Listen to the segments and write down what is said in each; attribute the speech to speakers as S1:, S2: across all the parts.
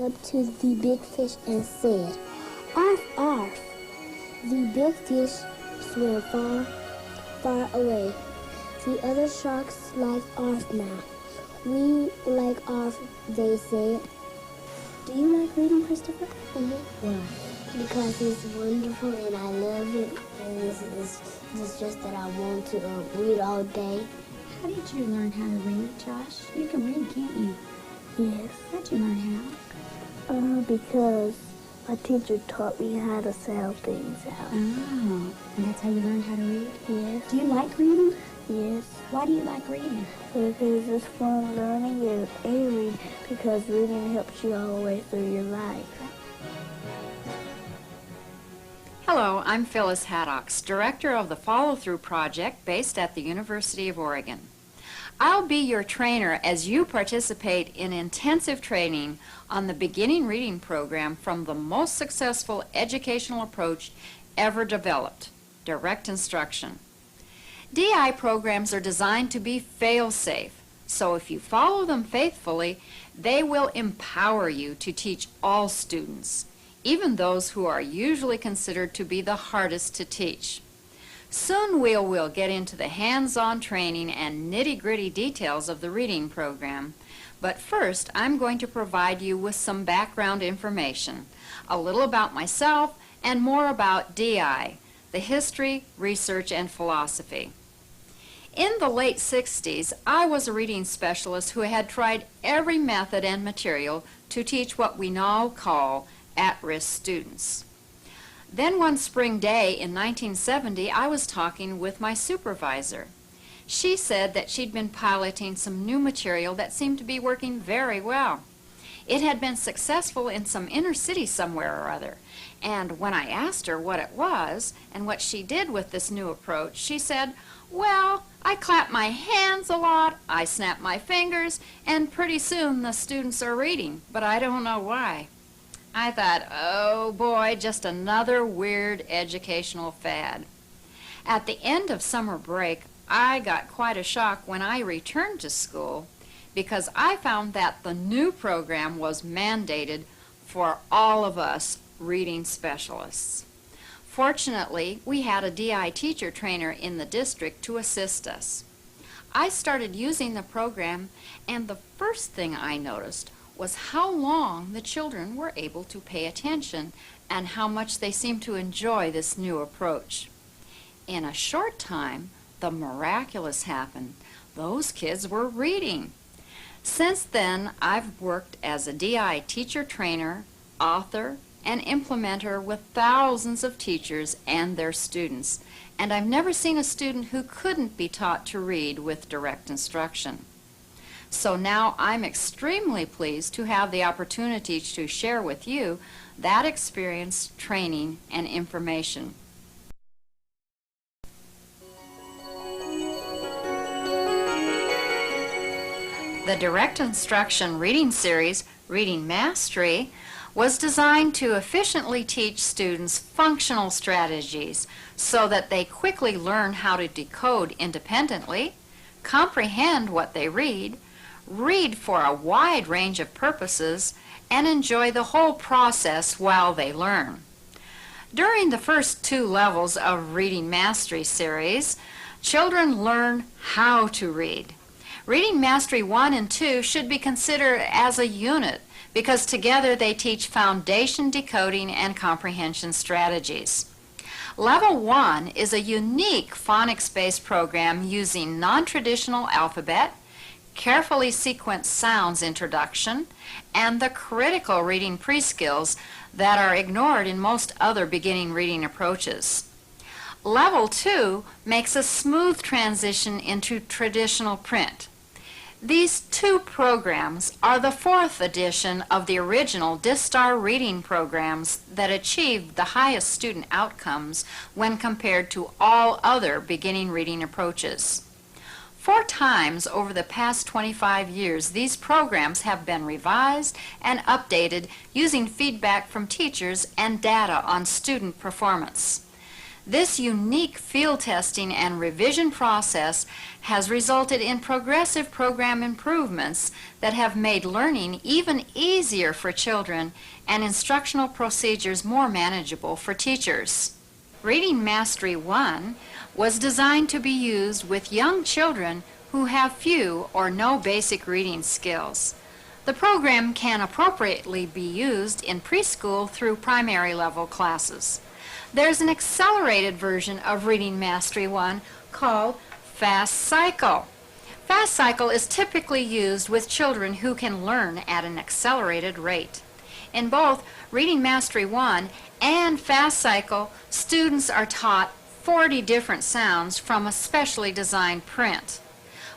S1: up to the big fish and said, "Arf, arf." The big fish swam far, far away. The other sharks like Arf now. "We like Arf," they said. Do you like reading, Christopher? Why? Because it's wonderful and I love it. And it's just that I want to read all day.
S2: How did you learn how to read, Josh? You can read, can't you?
S1: Yes.
S2: How'd you learn how?
S1: Because my teacher taught me how to sound things out.
S2: Oh, and that's how you learned how to read?
S1: Yes.
S2: Do you like reading?
S1: Yes.
S2: Why do you like reading?
S1: Because it's fun learning and reading, because reading helps you all the way through your life.
S3: Hello, I'm Phyllis Haddocks, Director of the Follow Through Project based at the University of Oregon. I'll be your trainer as you participate in intensive training on the beginning reading program from the most successful educational approach ever developed, direct instruction. DI programs are designed to be fail-safe, so if you follow them faithfully, they will empower you to teach all students, even those who are usually considered to be the hardest to teach. Soon we'll get into the hands-on training and nitty-gritty details of the reading program, but first I'm going to provide you with some background information, a little about myself and more about DI, the history, research, and philosophy. In the late 60s, I was a reading specialist who had tried every method and material to teach what we now call at-risk students. Then one spring day in 1970, I was talking with my supervisor. She said that she'd been piloting some new material that seemed to be working very well. It had been successful in some inner city somewhere or other, and when I asked her what it was and what she did with this new approach, she said, "Well, I clap my hands a lot, I snap my fingers, and pretty soon the students are reading, but I don't know why." I thought, oh boy, just another weird educational fad. At the end of summer break, I got quite a shock when I returned to school because I found that the new program was mandated for all of us reading specialists. Fortunately, we had a DI teacher trainer in the district to assist us. I started using the program, and the first thing I noticed was how long the children were able to pay attention and how much they seemed to enjoy this new approach. In a short time, the miraculous happened. Those kids were reading. Since then, I've worked as a DI teacher trainer, author, and implementer with thousands of teachers and their students, and I've never seen a student who couldn't be taught to read with direct instruction. So now I'm extremely pleased to have the opportunity to share with you that experience, training, and information. The Direct Instruction Reading Series, Reading Mastery, was designed to efficiently teach students functional strategies so that they quickly learn how to decode independently, comprehend what they read for a wide range of purposes, and enjoy the whole process while they learn. During the first 2 levels of Reading Mastery series, children learn how to read. Reading Mastery 1 and 2 should be considered as a unit because together they teach foundation decoding and comprehension strategies. Level 1 is a unique phonics-based program using non-traditional alphabet, carefully sequenced sounds introduction, and the critical reading pre-skills that are ignored in most other beginning reading approaches. Level 2 makes a smooth transition into traditional print. These 2 programs are the 4th edition of the original DISTAR reading programs that achieved the highest student outcomes when compared to all other beginning reading approaches. 4 times over the past 25 years, these programs have been revised and updated using feedback from teachers and data on student performance. This unique field testing and revision process has resulted in progressive program improvements that have made learning even easier for children and instructional procedures more manageable for teachers. Reading Mastery 1 was designed to be used with young children who have few or no basic reading skills. The program can appropriately be used in preschool through primary level classes. There's an accelerated version of Reading Mastery 1 called Fast Cycle. Fast Cycle is typically used with children who can learn at an accelerated rate. In both Reading Mastery 1 and Fast Cycle, students are taught 40 different sounds from a specially designed print.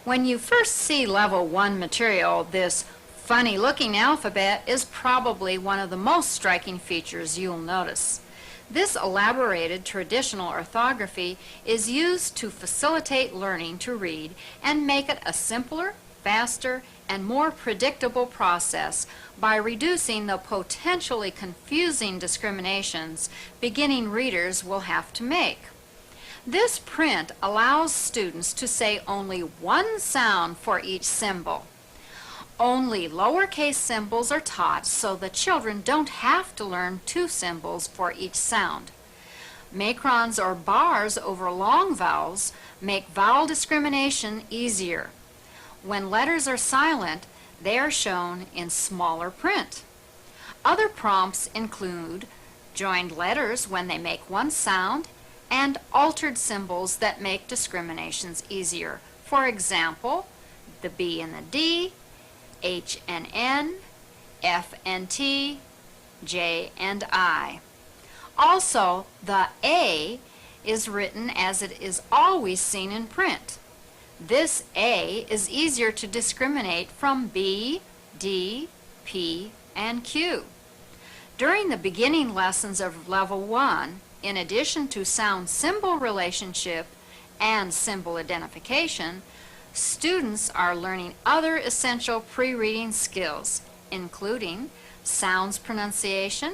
S3: When you first see Level 1 material, this funny-looking alphabet is probably one of the most striking features you'll notice. This elaborated traditional orthography is used to facilitate learning to read and make it a simpler, faster, and more predictable process by reducing the potentially confusing discriminations beginning readers will have to make. This print allows students to say only one sound for each symbol. Only lowercase symbols are taught so the children don't have to learn two symbols for each sound. Macrons or bars over long vowels make vowel discrimination easier. When letters are silent, they are shown in smaller print. Other prompts include joined letters when they make one sound and altered symbols that make discriminations easier. For example, the B and the D, H and N, F and T, J and I. Also, the A is written as it is always seen in print. This A is easier to discriminate from B, D, P, and Q. During the beginning lessons of Level 1, in addition to sound-symbol relationship and symbol identification, students are learning other essential pre-reading skills, including sounds pronunciation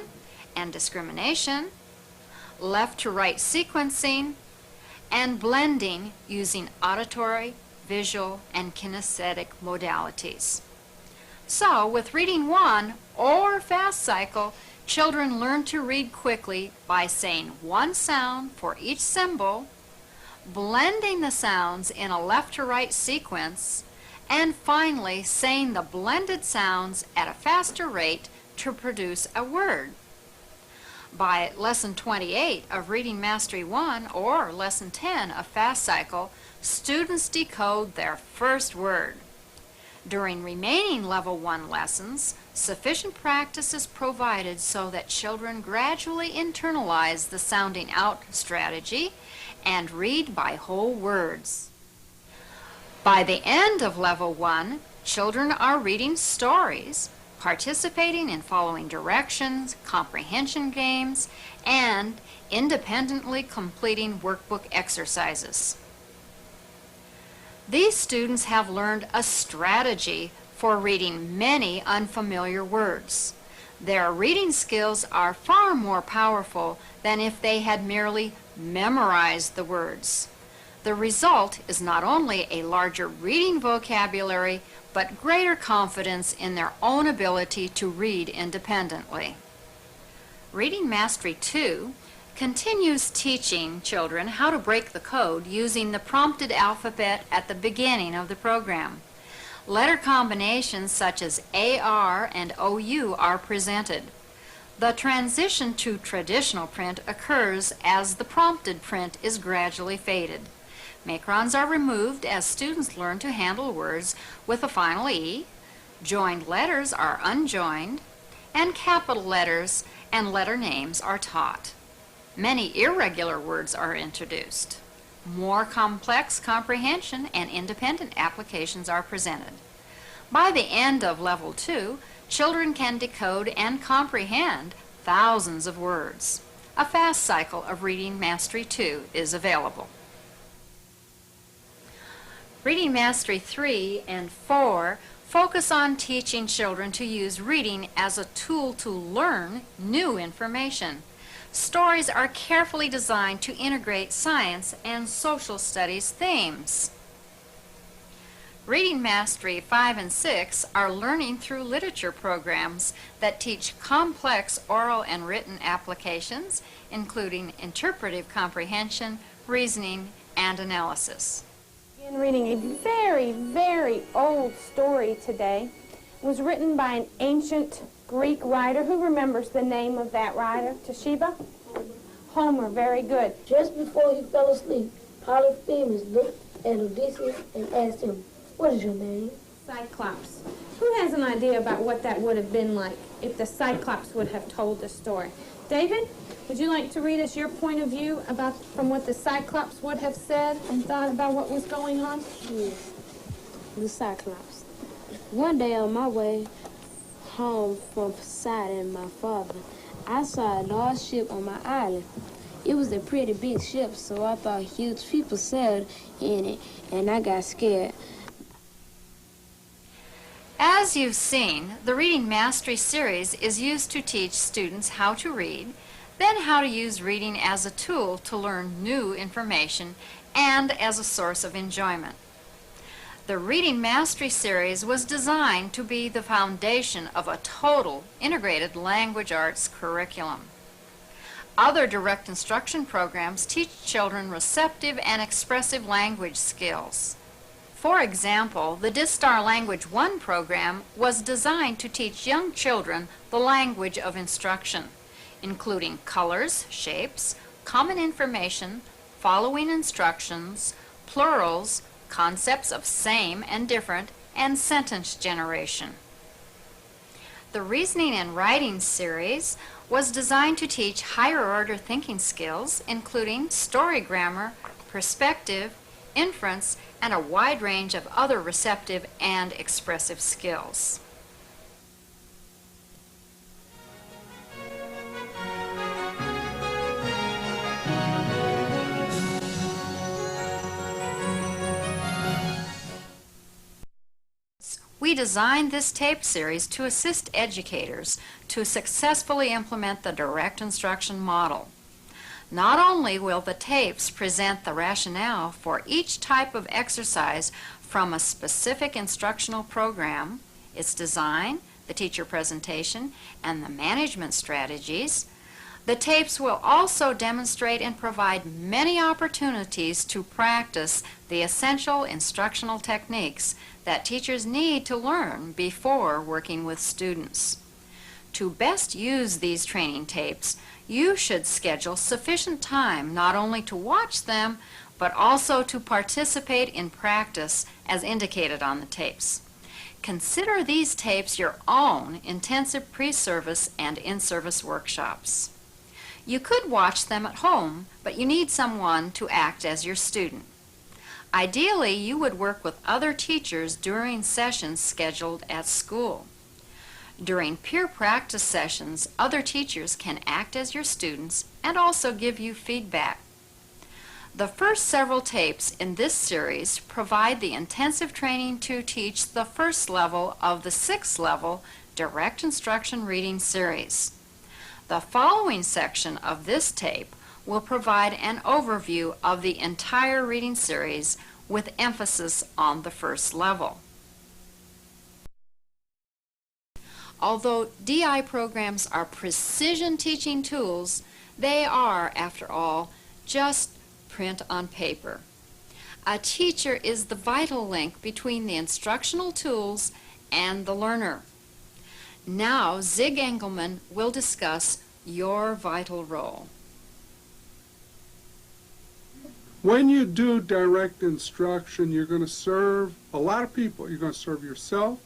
S3: and discrimination, left-to-right sequencing, and blending using auditory, visual, and kinesthetic modalities. So, with Reading 1 or Fast Cycle, children learn to read quickly by saying one sound for each symbol, blending the sounds in a left-to-right sequence, and finally saying the blended sounds at a faster rate to produce a word. By Lesson 28 of Reading Mastery 1 or Lesson 10 of Fast Cycle, students decode their first word. During remaining Level 1 lessons, sufficient practice is provided so that children gradually internalize the sounding out strategy and read by whole words. By the end of Level 1, children are reading stories, participating in following directions, comprehension games, and independently completing workbook exercises. These students have learned a strategy for reading many unfamiliar words. Their reading skills are far more powerful than if they had merely memorized the words. The result is not only a larger reading vocabulary, but greater confidence in their own ability to read independently. Reading Mastery 2 continues teaching children how to break the code using the prompted alphabet at the beginning of the program. Letter combinations such as AR and OU are presented. The transition to traditional print occurs as the prompted print is gradually faded. Macrons are removed as students learn to handle words with a final E, joined letters are unjoined, and capital letters and letter names are taught. Many irregular words are introduced. More complex comprehension and independent applications are presented. By the end of Level 2, children can decode and comprehend thousands of words. A fast cycle of Reading Mastery 2 is available. Reading Mastery 3 and 4 focus on teaching children to use reading as a tool to learn new information. Stories are carefully designed to integrate science and social studies themes. Reading Mastery 5 and 6 are learning through literature programs that teach complex oral and written applications, including interpretive comprehension, reasoning, and analysis.
S4: I'm reading a very, very old story today. It was written by an ancient Greek writer. Who remembers the name of that writer? Toshiba? Homer, very good.
S1: Just before he fell asleep, Polyphemus looked at Odysseus and asked him, "What is your name?"
S4: Cyclops. Who has an idea about what that would have been like if the Cyclops would have told the story? David, would you like to read us your point of view about from what the Cyclops would have said and thought about what was going on?
S1: Yes, the Cyclops. One day on my way home from Poseidon and my father, I saw a large ship on my island. It was a pretty big ship, so I thought huge people sailed in it, and I got scared.
S3: As you've seen, the Reading Mastery series is used to teach students how to read, then how to use reading as a tool to learn new information and as a source of enjoyment. The Reading Mastery series was designed to be the foundation of a total integrated language arts curriculum. Other direct instruction programs teach children receptive and expressive language skills. For example, the DISTAR Language 1 program was designed to teach young children the language of instruction, including colors, shapes, common information, following instructions, plurals, concepts of same and different, and sentence generation. The Reasoning and Writing series was designed to teach higher order thinking skills, including story grammar, perspective, inference, and a wide range of other receptive and expressive skills. We designed this tape series to assist educators to successfully implement the direct instruction model. Not only will the tapes present the rationale for each type of exercise from a specific instructional program, its design, the teacher presentation, and the management strategies, the tapes will also demonstrate and provide many opportunities to practice the essential instructional techniques that teachers need to learn before working with students. To best use these training tapes, you should schedule sufficient time not only to watch them, but also to participate in practice as indicated on the tapes. Consider these tapes your own intensive pre-service and in-service workshops. You could watch them at home, but you need someone to act as your student. Ideally, you would work with other teachers during sessions scheduled at school. During peer practice sessions, other teachers can act as your students and also give you feedback. The first several tapes in this series provide the intensive training to teach the first level of the 6th level Direct Instruction Reading series. The following section of this tape will provide an overview of the entire reading series with emphasis on the first level. Although DI programs are precision teaching tools, they are, after all, just print on paper. A teacher is the vital link between the instructional tools and the learner. Now, Zig Engelman will discuss your vital role.
S5: When you do direct instruction, you're going to serve a lot of people. You're going to serve yourself,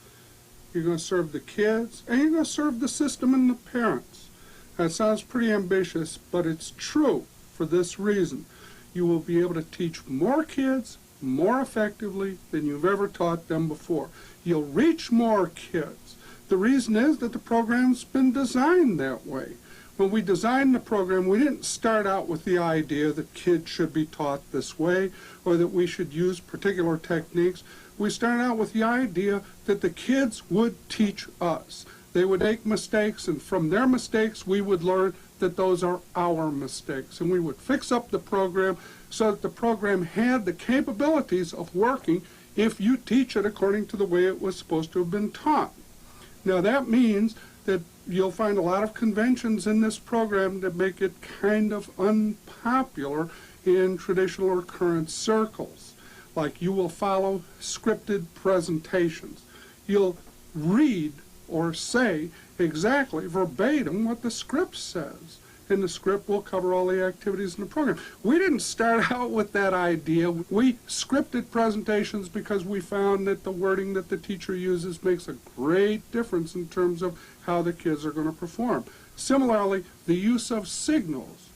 S5: you're going to serve the kids, and you're going to serve the system and the parents. That sounds pretty ambitious, but it's true for this reason. You will be able to teach more kids more effectively than you've ever taught them before. You'll reach more kids. The reason is that the program's been designed that way. When we designed the program, we didn't start out with the idea that kids should be taught this way or that we should use particular techniques. We started out with the idea that the kids would teach us. They would make mistakes, and from their mistakes, we would learn that those are our mistakes. And we would fix up the program so that the program had the capabilities of working if you teach it according to the way it was supposed to have been taught. Now that means that you'll find a lot of conventions in this program that make it kind of unpopular in traditional or current circles. Like you will follow scripted presentations. You'll read or say exactly verbatim what the script says. And the script will cover all the activities in the program. We didn't start out with that idea. We scripted presentations because we found that the wording that the teacher uses makes a great difference in terms of how the kids are going to perform. Similarly, the use of signals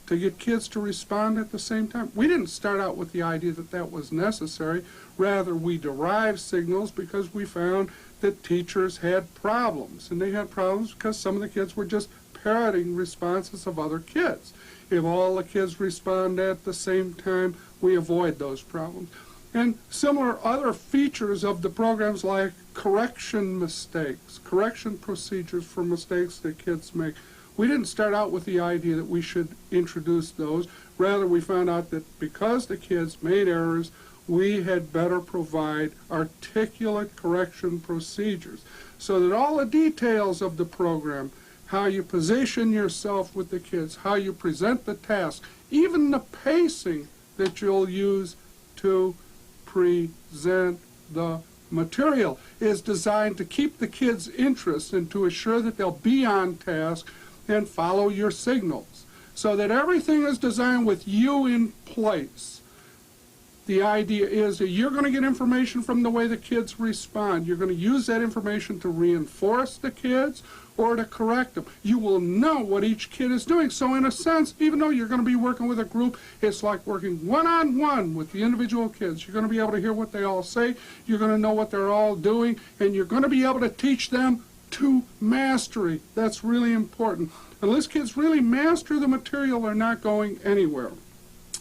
S5: to get kids to respond at the same time. We didn't start out with the idea that that was necessary. Rather, we derived signals because we found that teachers had problems. And they had problems because some of the kids were just parroting responses of other kids. If all the kids respond at the same time, we avoid those problems. And similar other features of the programs like correction mistakes, correction procedures for mistakes that kids make. We didn't start out with the idea that we should introduce those. Rather, we found out that because the kids made errors, we had better provide articulate correction procedures so that all the details of the program, how you position yourself with the kids, how you present the task, even the pacing that you'll use to present the material is designed to keep the kids' interest and to assure that they'll be on task and follow your signals. So that everything is designed with you in place. The idea is that you're going to get information from the way the kids respond. You're going to use that information to reinforce the kids or to correct them. You will know what each kid is doing. So in a sense, even though you're going to be working with a group, it's like working one-on-one with the individual kids. You're going to be able to hear what they all say. You're going to know what they're all doing. And you're going to be able to teach them to mastery. That's really important. Unless kids really master the material, they're not going anywhere.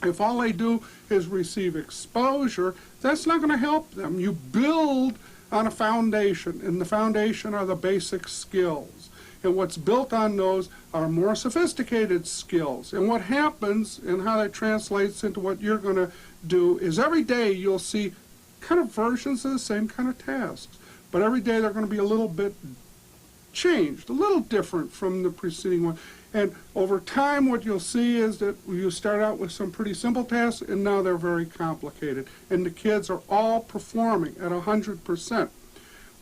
S5: If all they do is receive exposure, that's not going to help them. You build on a foundation, and the foundation are the basic skills. And what's built on those are more sophisticated skills. And what happens and how that translates into what you're going to do is every day you'll see kind of versions of the same kind of tasks. But every day they're going to be a little bit changed, a little different from the preceding one. And over time, what you'll see is that you start out with some pretty simple tasks, and now they're very complicated. And the kids are all performing at 100%.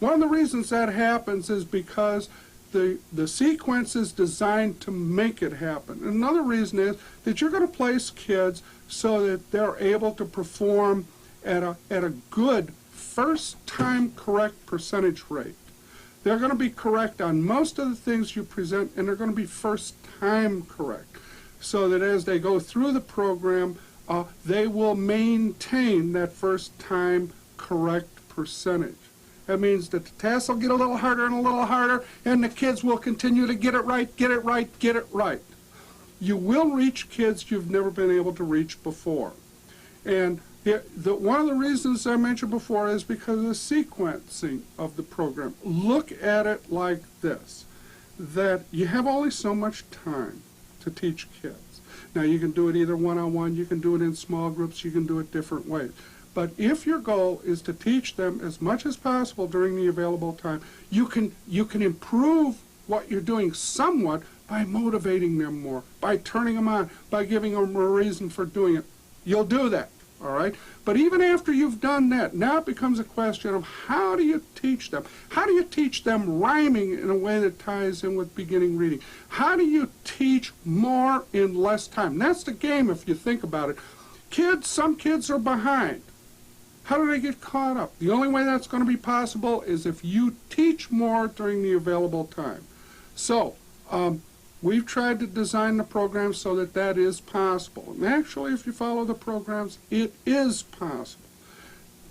S5: One of the reasons that happens is because the sequence is designed to make it happen. And another reason is that you're going to place kids so that they're able to perform at a good first-time correct percentage rate. They're going to be correct on most of the things you present, and they're going to be first-time correct, so that as they go through the program, they will maintain that first-time correct percentage. That means that the tasks will get a little harder and a little harder, and the kids will continue to get it right, get it right, get it right. You will reach kids you've never been able to reach before. And one of the reasons I mentioned before is because of the sequencing of the program. Look at it like this, that you have only so much time to teach kids. Now you can do it either one-on-one, you can do it in small groups, you can do it different ways. But if your goal is to teach them as much as possible during the available time, you can improve what you're doing somewhat by motivating them more, by turning them on, by giving them a reason for doing it. You'll do that. All right? But even after you've done that, now it becomes a question of how do you teach them? How do you teach them rhyming in a way that ties in with beginning reading? How do you teach more in less time? That's the game if you think about it. Some kids are behind. How do they get caught up? The only way that's going to be possible is if you teach more during the available time. So, we've tried to design the program so that that is possible. And actually, if you follow the programs, it is possible.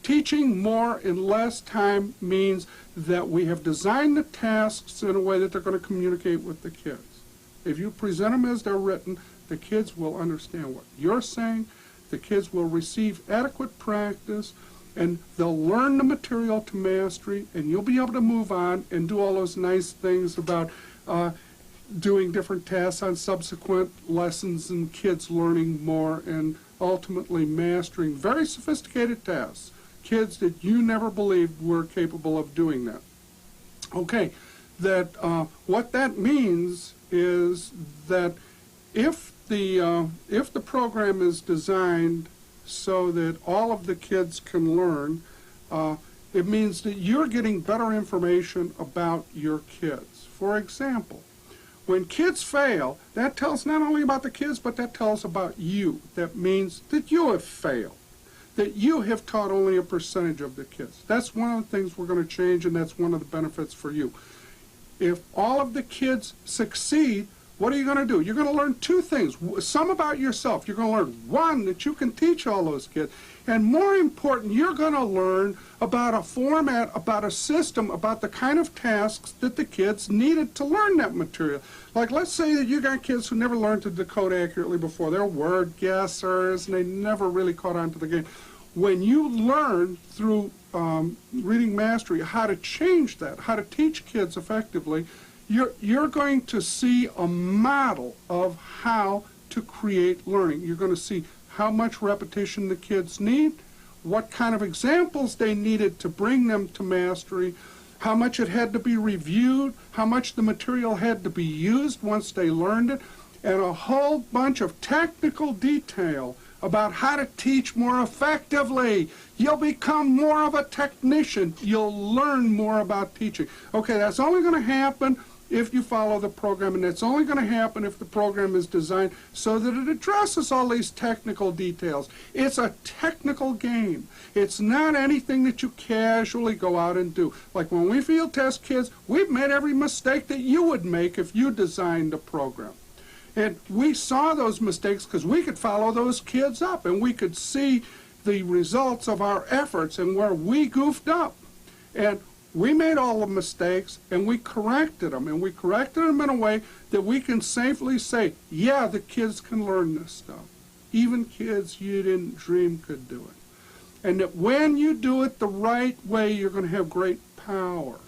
S5: Teaching more in less time means that we have designed the tasks in a way that they're going to communicate with the kids. If you present them as they're written, the kids will understand what you're saying, the kids will receive adequate practice, and they'll learn the material to mastery, and you'll be able to move on and do all those nice things about doing different tasks on subsequent lessons and kids learning more and ultimately mastering very sophisticated tasks. Kids that you never believed were capable of doing that. Okay, that what that means is that if the program is designed so that all of the kids can learn, it means that you're getting better information about your kids. For example, when kids fail, that tells not only about the kids, but that tells about you. That means that you have failed, that you have taught only a percentage of the kids. That's one of the things we're going to change, and that's one of the benefits for you. If all of the kids succeed, what are you going to do? You're going to learn two things. Some about yourself. You're going to learn, one, that you can teach all those kids. And more important, you're going to learn about a format, about a system, about the kind of tasks that the kids needed to learn that material. Like, let's say that you got kids who never learned to decode accurately before. They're word guessers, and they never really caught on to the game. When you learn through reading mastery how to change that, how to teach kids effectively, you're going to see a model of how to create learning. You're going to see how much repetition the kids need, what kind of examples they needed to bring them to mastery, how much it had to be reviewed, how much the material had to be used once they learned it, and a whole bunch of technical detail about how to teach more effectively. You'll become more of a technician. You'll learn more about teaching. Okay, that's only going to happen if you follow the program, and it's only going to happen if the program is designed so that it addresses all these technical details. It's a technical game. It's not anything that you casually go out and do. Like when we field test kids, we've made every mistake that you would make if you designed a program. And we saw those mistakes because we could follow those kids up, and we could see the results of our efforts and where we goofed up. And we made all the mistakes, and we corrected them, and we corrected them in a way that we can safely say, yeah, the kids can learn this stuff. Even kids you didn't dream could do it. And that when you do it the right way, you're going to have great power.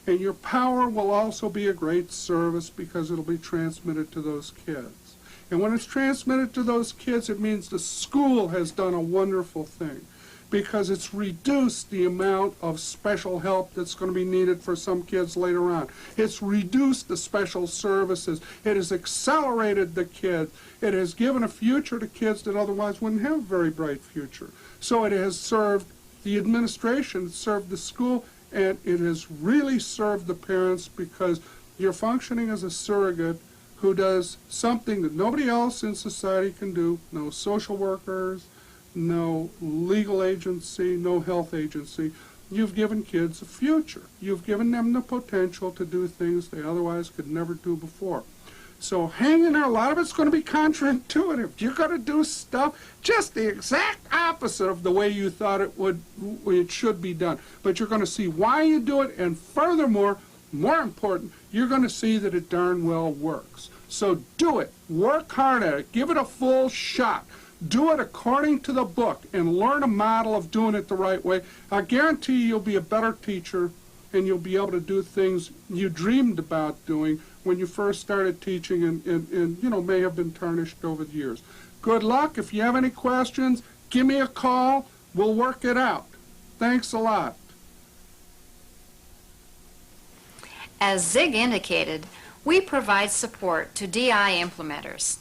S5: And your power will also be a great service because it'll be transmitted to those kids. And when it's transmitted to those kids, it means the school has done a wonderful thing, because it's reduced the amount of special help that's going to be needed for some kids later on. It's reduced the special services. It has accelerated the kids. It has given a future to kids that otherwise wouldn't have a very bright future. So it has served the administration, served the school, and it has really served the parents, because you're functioning as a surrogate who does something that nobody else in society can do. No social workers, no legal agency, no health agency. You've given kids a future. You've given them the potential to do things they otherwise could never do before. So hang in there. A lot of it's going to be counterintuitive. You're going to do stuff just the exact opposite of the way you thought it should be done. But you're going to see why you do it, and furthermore, more important, you're going to see that it darn well works. So do it. Work hard at it. Give it a full shot. Do it according to the book and learn a model of doing it the right way. I guarantee you'll be a better teacher, and you'll be able to do things you dreamed about doing when you first started teaching and you know, may have been tarnished over the years. Good luck. If you have any questions, give me a call. We'll work it out. Thanks a lot.
S3: As Zig indicated, we provide support to DI implementers.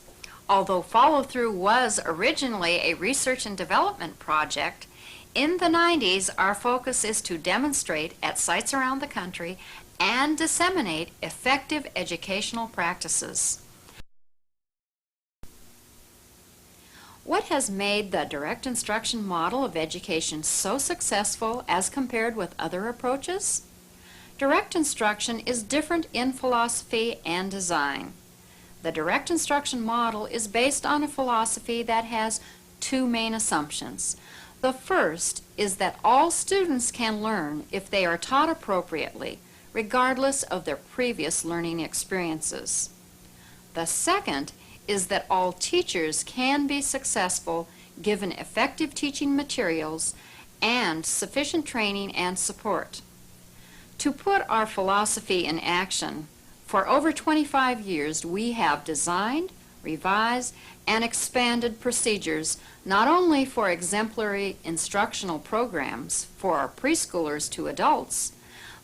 S3: Although follow-through was originally a research and development project, in the 90s our focus is to demonstrate at sites around the country and disseminate effective educational practices. What has made the direct instruction model of education so successful as compared with other approaches? Direct instruction is different in philosophy and design. The direct instruction model is based on a philosophy that has two main assumptions. The first is that all students can learn if they are taught appropriately, regardless of their previous learning experiences. The second is that all teachers can be successful given effective teaching materials and sufficient training and support. To put our philosophy in action, for over 25 years we have designed, revised, and expanded procedures not only for exemplary instructional programs for our preschoolers to adults,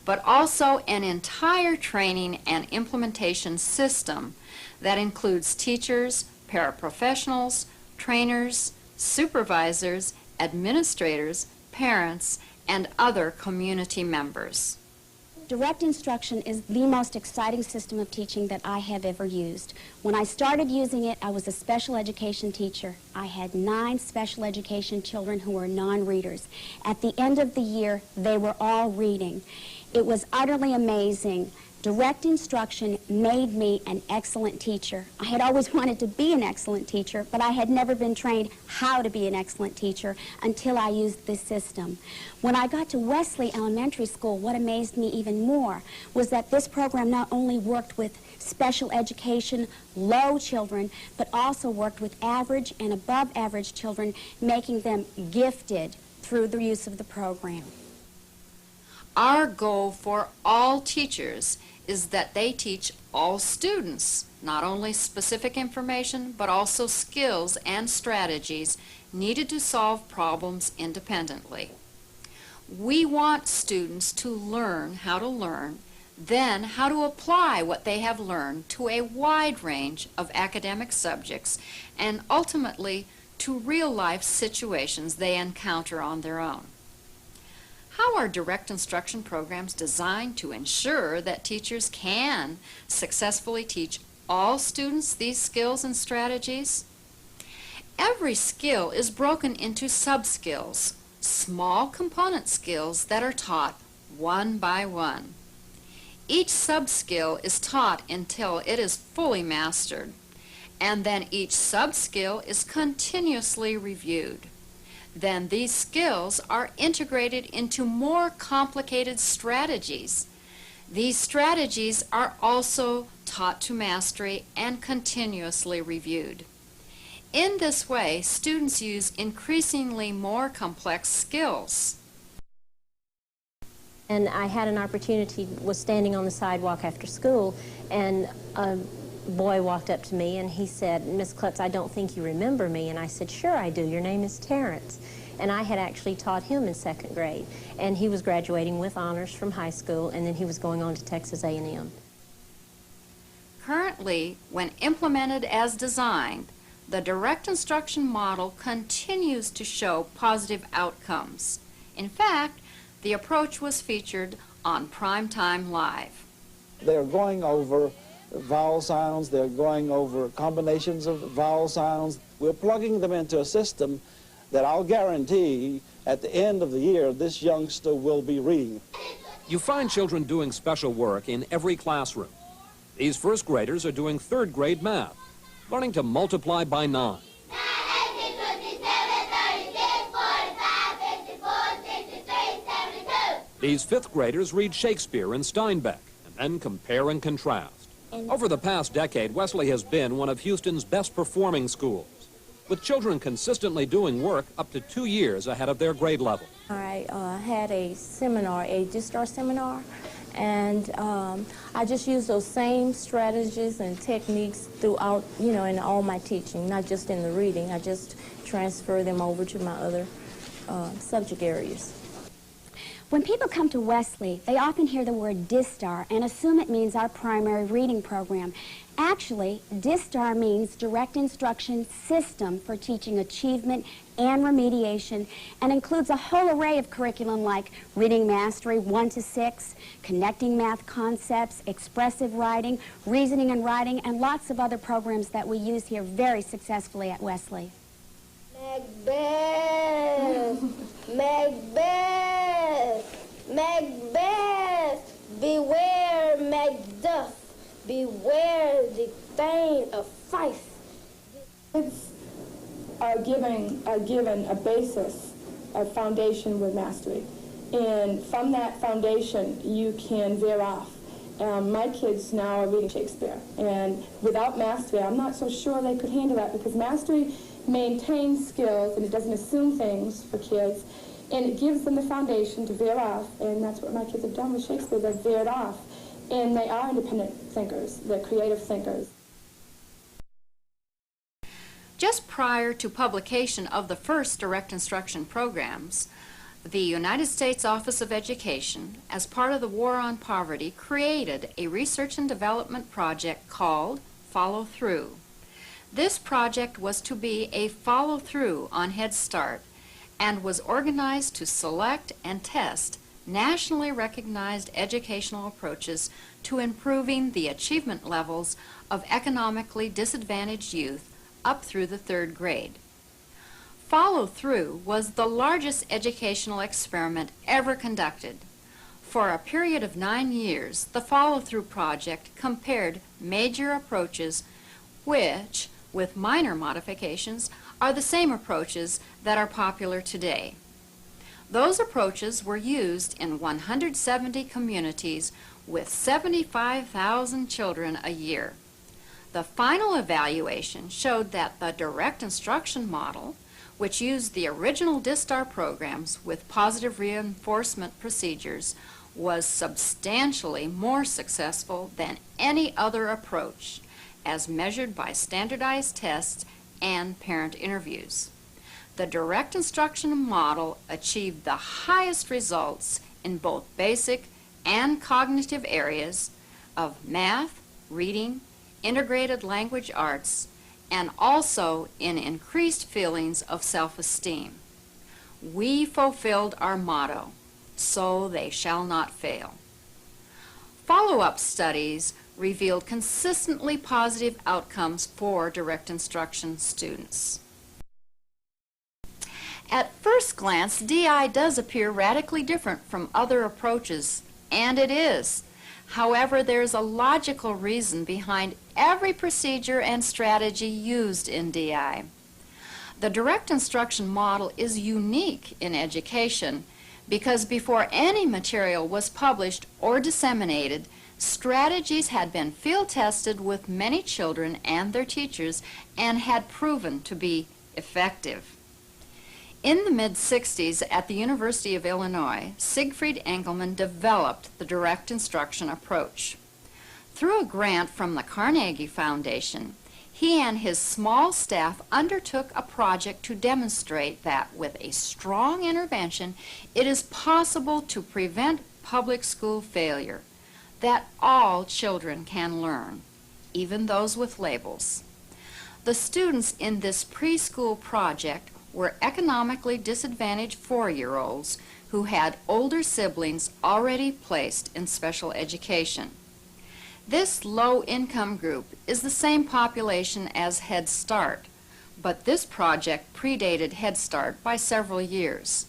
S3: but also an entire training and implementation system that includes teachers, paraprofessionals, trainers, supervisors, administrators, parents, and other community members.
S6: Direct instruction is the most exciting system of teaching that I have ever used. When I started using it, I was a special education teacher. I had 9 special education children who were non-readers. At the end of the year, they were all reading. It was utterly amazing. Direct instruction made me an excellent teacher. I had always wanted to be an excellent teacher, but I had never been trained how to be an excellent teacher until I used this system. When I got to Wesley Elementary School, what amazed me even more was that this program not only worked with special education, low children, but also worked with average and above average children, making them gifted through the use of the program.
S3: Our goal for all teachers is that they teach all students not only specific information, but also skills and strategies needed to solve problems independently. We want students to learn how to learn, then how to apply what they have learned to a wide range of academic subjects, and ultimately to real-life situations they encounter on their own. How are direct instruction programs designed to ensure that teachers can successfully teach all students these skills and strategies? Every skill is broken into sub-skills, small component skills that are taught one by one. Each sub-skill is taught until it is fully mastered, and then each sub-skill is continuously reviewed. Then these skills are integrated into more complicated strategies. These strategies are also taught to mastery and continuously reviewed. In this way, students use increasingly more complex skills.
S7: And I had an opportunity, was standing on the sidewalk after school, and a boy walked up to me and he said, "Miss Klutz, I don't think you remember me." And I said, "Sure I do, your name is Terrence." And I had actually taught him in 2nd grade. And he was graduating with honors from high school, and then he was going on to Texas A&M.
S3: Currently, when implemented as designed, the direct instruction model continues to show positive outcomes. In fact, the approach was featured on Primetime Live.
S8: They're going over vowel sounds, they're going over combinations of vowel sounds. We're plugging them into a system that I'll guarantee at the end of the year this youngster will be reading.
S9: You find children doing special work in every classroom. These 1st graders are doing 3rd grade math, learning to multiply by 9. These 5th graders read Shakespeare and Steinbeck, and then compare and contrast. Over the past decade, Wesley has been one of Houston's best performing schools, with children consistently doing work up to 2 years ahead of their grade level.
S10: I had a seminar, a DSTAR seminar, and I just used those same strategies and techniques throughout, you know, in all my teaching, not just in the reading. I just transfer them over to my other subject areas.
S6: When people come to Wesley, they often hear the word DSTAR and assume it means our primary reading program. Actually, DSTAR means Direct Instruction System for Teaching Achievement and Remediation, and includes a whole array of curriculum like Reading Mastery 1 to 6, Connecting Math Concepts, Expressive Writing, Reasoning and Writing, and lots of other programs that we use here very successfully at Wesley.
S1: Macbeth, Macbeth, Macbeth, beware Macduff, beware the thane of Fife.
S11: Kids are given a basis, a foundation with mastery, and from that foundation you can veer off. My kids now are reading Shakespeare, and without mastery I'm not so sure they could handle that, because mastery maintains skills and it doesn't assume things for kids. And it gives them the foundation to veer off, and that's what my kids have done with Shakespeare. They've veered off, and they are independent thinkers. They're creative thinkers.
S3: Just prior to publication of the first direct instruction programs, the United States Office of Education, as part of the War on Poverty, created a research and development project called Follow Through. This project was to be a follow-through on Head Start and was organized to select and test nationally recognized educational approaches to improving the achievement levels of economically disadvantaged youth up through the 3rd grade. Follow Through was the largest educational experiment ever conducted. For a period of 9 years, the Follow Through project compared major approaches which, with minor modifications, are the same approaches that are popular today. Those approaches were used in 170 communities with 75,000 children a year. The final evaluation showed that the direct instruction model, which used the original DISTAR programs with positive reinforcement procedures, was substantially more successful than any other approach, as measured by standardized tests and parent interviews. The direct instruction model achieved the highest results in both basic and cognitive areas of math, reading, integrated language arts, and also in increased feelings of self-esteem. We fulfilled our motto, so they shall not fail. Follow-up studies revealed consistently positive outcomes for direct instruction students. At first glance, DI does appear radically different from other approaches, and it is. However, there's a logical reason behind every procedure and strategy used in DI. The direct instruction model is unique in education because before any material was published or disseminated, strategies had been field tested with many children and their teachers and had proven to be effective. In the mid-60s at the University of Illinois, Siegfried Engelmann developed the direct instruction approach. Through a grant from the Carnegie Foundation, he and his small staff undertook a project to demonstrate that with a strong intervention, it is possible to prevent public school failure, that all children can learn, even those with labels. The students in this preschool project were economically disadvantaged 4-year-olds who had older siblings already placed in special education. This low-income group is the same population as Head Start, but this project predated Head Start by several years.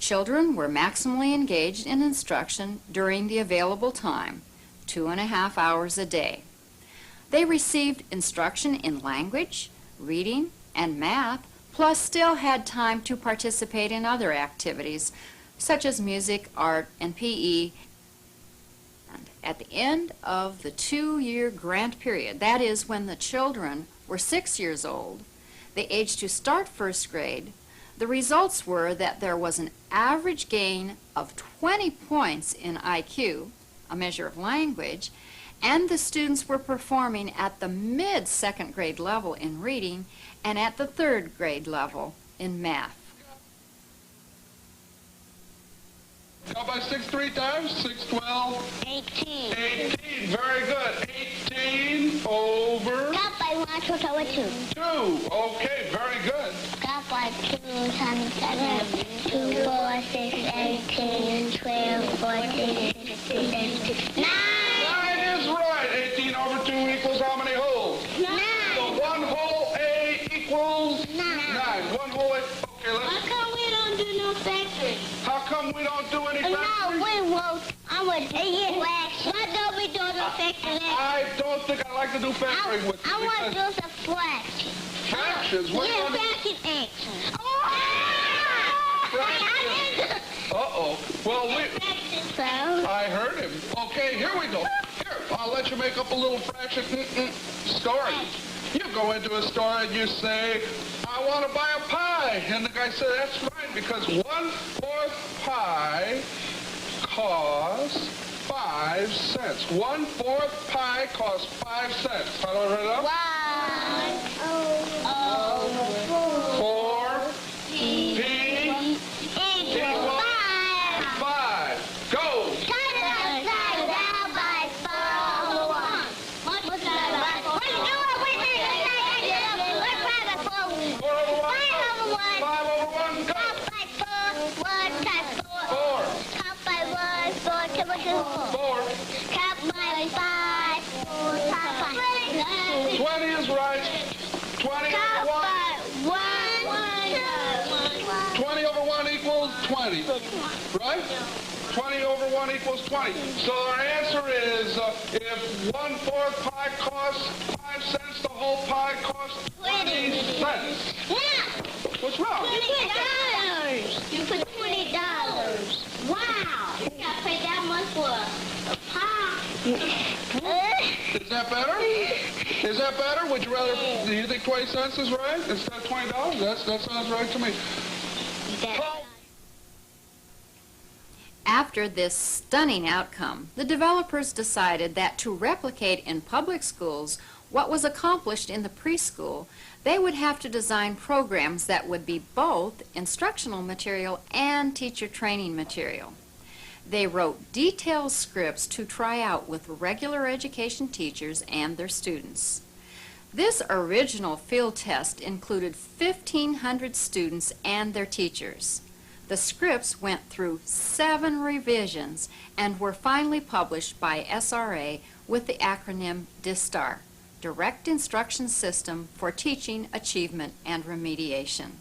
S3: Children were maximally engaged in instruction during the available time, 2.5 hours a day. They received instruction in language, reading, and math, plus still had time to participate in other activities, such as music, art, and PE. And at the end of the 2-year grant period, that is when the children were 6 years old, the age to start first grade, the results were that there was an average gain of 20 points in IQ, a measure of language, and the students were performing at the mid-second grade level in reading and at the 3rd grade level in math.
S5: Count by 6 3 times. 6, 12.
S1: 18.
S5: 18. Very good. 18 over.
S1: Count by 1, 2, 2.
S5: 2. Okay, very good.
S1: Count by 2 times 7. 2, 4, 6, 18, 12, 14, 16, 17, 9.
S5: 9 is right. 18 over 2 equals how many holes?
S1: 9.
S5: So 1 whole A equals 9. 1 whole A. Okay, let's.
S1: How come we don't do no factory?
S5: How come we don't do any factory?
S1: No, we won't. I'm a wax. Why don't we do no factory?
S5: I don't think I like to do factory with you.
S1: I want to do some fractions.
S5: Fractions? What do you
S1: Yeah,
S5: want to do?
S1: fraction actions.
S5: Fractions. Uh-oh. Well,
S1: So?
S5: I heard him. Okay, here we go. Here, I'll let you make up a little fraction story. You go into a store and you say, I want to buy a pie. And the guy said, that's right, because 1/4 pie costs 5 cents. 1/4 pie costs 5 cents. How do I write it up? 4 P equals 5. Go! Four. 20 is right. 20 over 1. 20 over 1 equals 20. Right? 20 over 1 equals 20. So our answer is if 1/4 pie costs 5 cents, the whole pie costs 20 cents. What's wrong?
S1: $20. You put $20. Wow. You got to pay that much for a pie.
S5: Is that better? Is that better? Would you rather, do you think 20 cents is right instead of $20? That sounds right to me.
S3: After this stunning outcome, the developers decided that to replicate in public schools what was accomplished in the preschool, they would have to design programs that would be both instructional material and teacher training material. They wrote detailed scripts to try out with regular education teachers and their students. This original field test included 1,500 students and their teachers. The scripts went through 7 revisions and were finally published by SRA with the acronym DISTAR, Direct Instruction System for Teaching, Achievement, and Remediation.